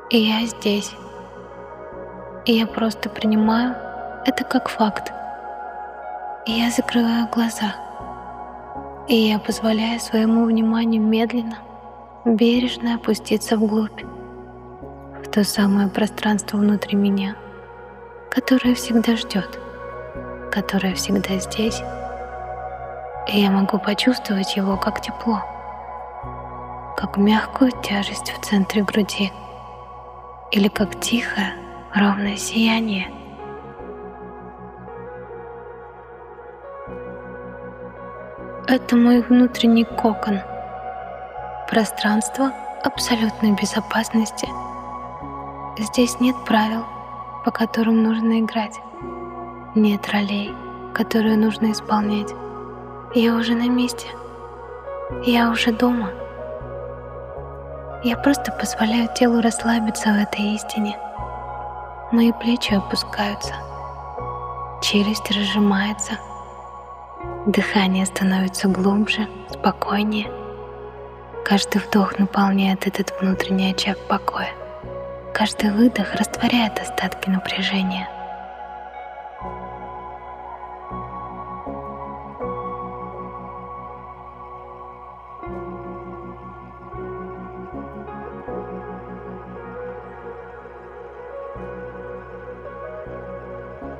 И я здесь. И я просто принимаю это как факт. И я закрываю глаза. И я позволяю своему вниманию медленно, бережно опуститься вглубь, в то самое пространство внутри меня, которое всегда ждет, которое всегда здесь. И я могу почувствовать его как тепло, как мягкую тяжесть в центре груди или как тихое, ровное сияние. Это мой внутренний кокон, пространство абсолютной безопасности. Здесь нет правил, по которым нужно играть, нет ролей, которые нужно исполнять. Я уже на месте, я уже дома. Я просто позволяю телу расслабиться в этой истине. Мои плечи опускаются, челюсть разжимается, дыхание становится глубже, спокойнее. Каждый вдох наполняет этот внутренний очаг покоя. Каждый выдох растворяет остатки напряжения.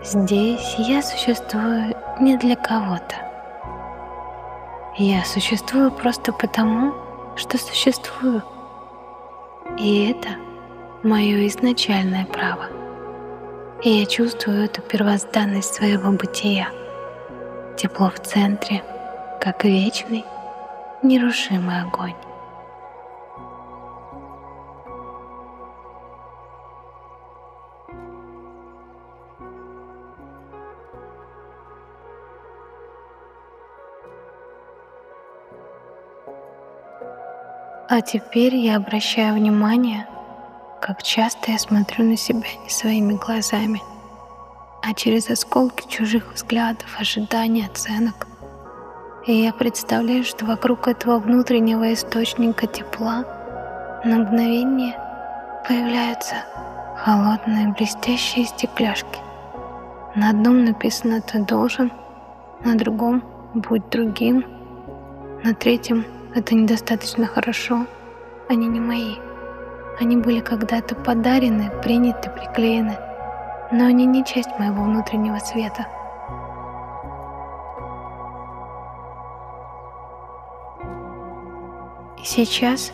Здесь я существую не для кого-то. Я существую просто потому, что существую. И это мое изначальное право. И я чувствую эту первозданность своего бытия. Тепло в центре, как вечный, нерушимый огонь. А теперь я обращаю внимание, как часто я смотрю на себя не своими глазами, а через осколки чужих взглядов, ожиданий, оценок. И я представляю, что вокруг этого внутреннего источника тепла на мгновение появляются холодные блестящие стекляшки. На одном написано «Ты должен», на другом «Будь другим», на третьем «Это недостаточно хорошо». Они не мои. Они были когда-то подарены, приняты, приклеены, но они не часть моего внутреннего света. И сейчас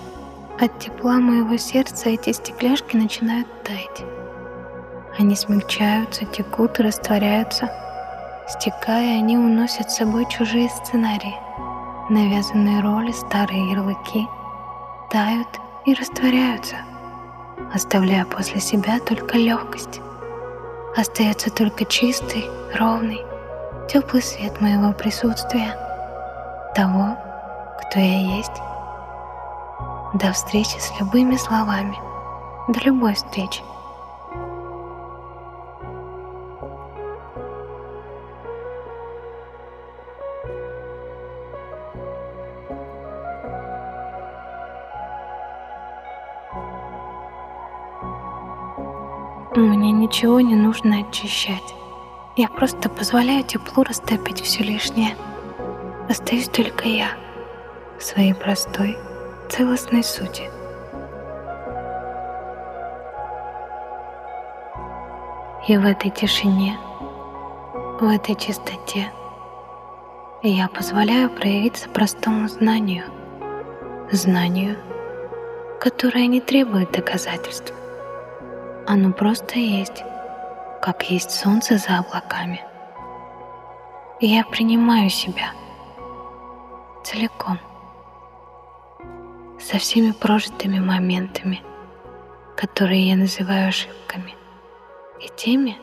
от тепла моего сердца эти стекляшки начинают таять. Они смягчаются, текут и растворяются. Стекая, они уносят с собой чужие сценарии, навязанные роли, старые ярлыки, тают и растворяются, оставляя после себя только легкость. Остается только чистый, ровный, теплый свет моего присутствия, того, кто я есть. До встречи с любыми словами, до любой встречи. Мне ничего не нужно очищать. Я просто позволяю теплу растопить все лишнее. Остаюсь только я в своей простой, целостной сути. И в этой тишине, в этой чистоте я позволяю проявиться простому знанию, которое не требует доказательств. Оно просто есть, как есть солнце за облаками. И я принимаю себя целиком, со всеми прожитыми моментами, которые я называю ошибками, и теми,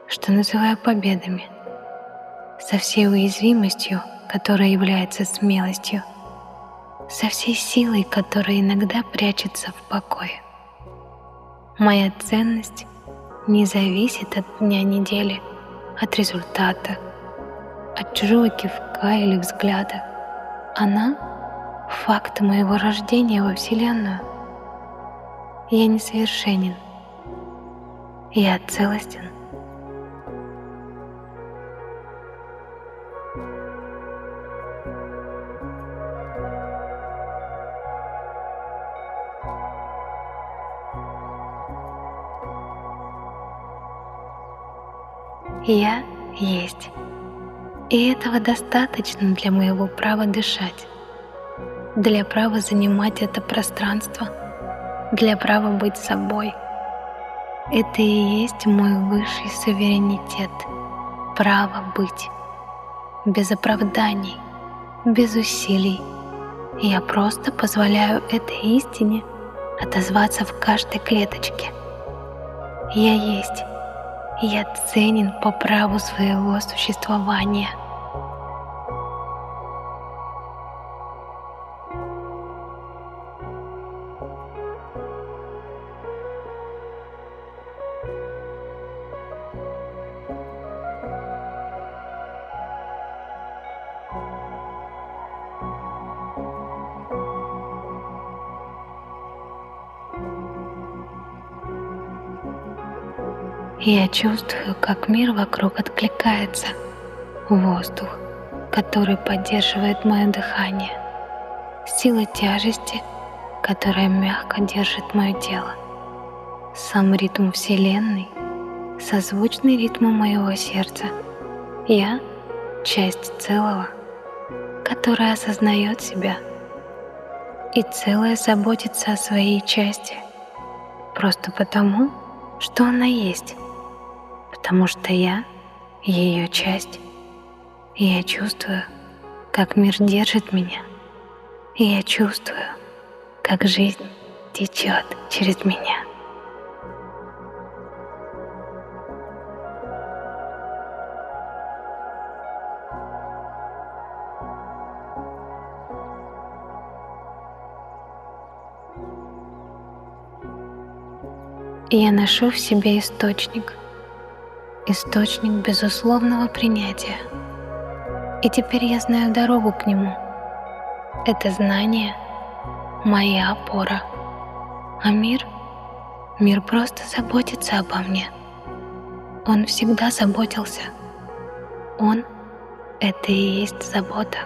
что называю победами, со всей уязвимостью, которая является смелостью, со всей силой, которая иногда прячется в покое. Моя ценность не зависит от дня недели, от результата, от чужого кивка или взгляда. Она — факт моего рождения во Вселенную. Я несовершенен. Я целостен. Я есть. И этого достаточно для моего права дышать, для права занимать это пространство, для права быть собой. Это и есть мой высший суверенитет, право быть. Без оправданий, без усилий. Я просто позволяю этой истине отозваться в каждой клеточке. Я есть. Я ценен по праву своего существования. Я чувствую, как мир вокруг откликается. Воздух, который поддерживает мое дыхание. Сила тяжести, которая мягко держит мое тело. Сам ритм Вселенной, созвучный ритму моего сердца. Я — часть целого, которая осознает себя. И целое заботится о своей части. Просто потому, что она есть. Потому что я — ее часть. И я чувствую, как мир держит меня. И я чувствую, как жизнь течет через меня. И я ношу в себе источник безусловного принятия. И теперь я знаю дорогу к нему. Это знание — моя опора. А мир просто заботится обо мне. Он всегда заботился. Он — это и есть забота.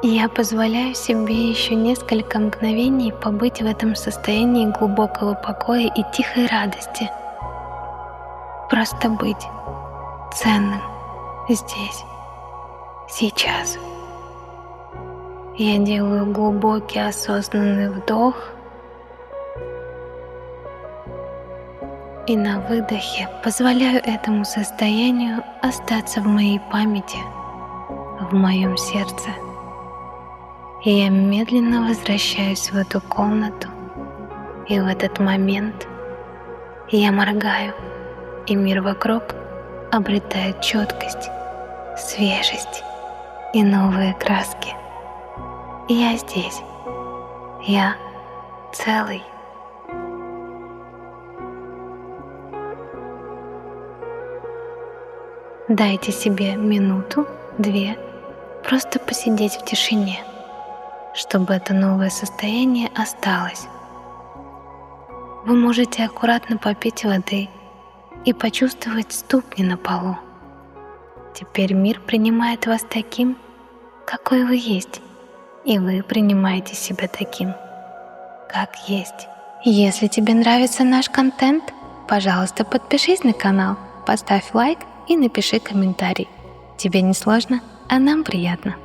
Я позволяю себе еще несколько мгновений побыть в этом состоянии глубокого покоя и тихой радости. Просто быть ценным здесь, сейчас. Я делаю глубокий осознанный вдох и на выдохе позволяю этому состоянию остаться в моей памяти, в моем сердце. И я медленно возвращаюсь в эту комнату, и в этот момент я моргаю, и мир вокруг обретает четкость, свежесть и новые краски. И я здесь, я целый. Дайте себе минуту, две, просто посидеть в тишине, чтобы это новое состояние осталось. Вы можете аккуратно попить воды и почувствовать ступни на полу. Теперь мир принимает вас таким, какой вы есть, и вы принимаете себя таким, как есть. Если тебе нравится наш контент, пожалуйста, подпишись на канал, поставь лайк и напиши комментарий. Тебе не сложно, а нам приятно.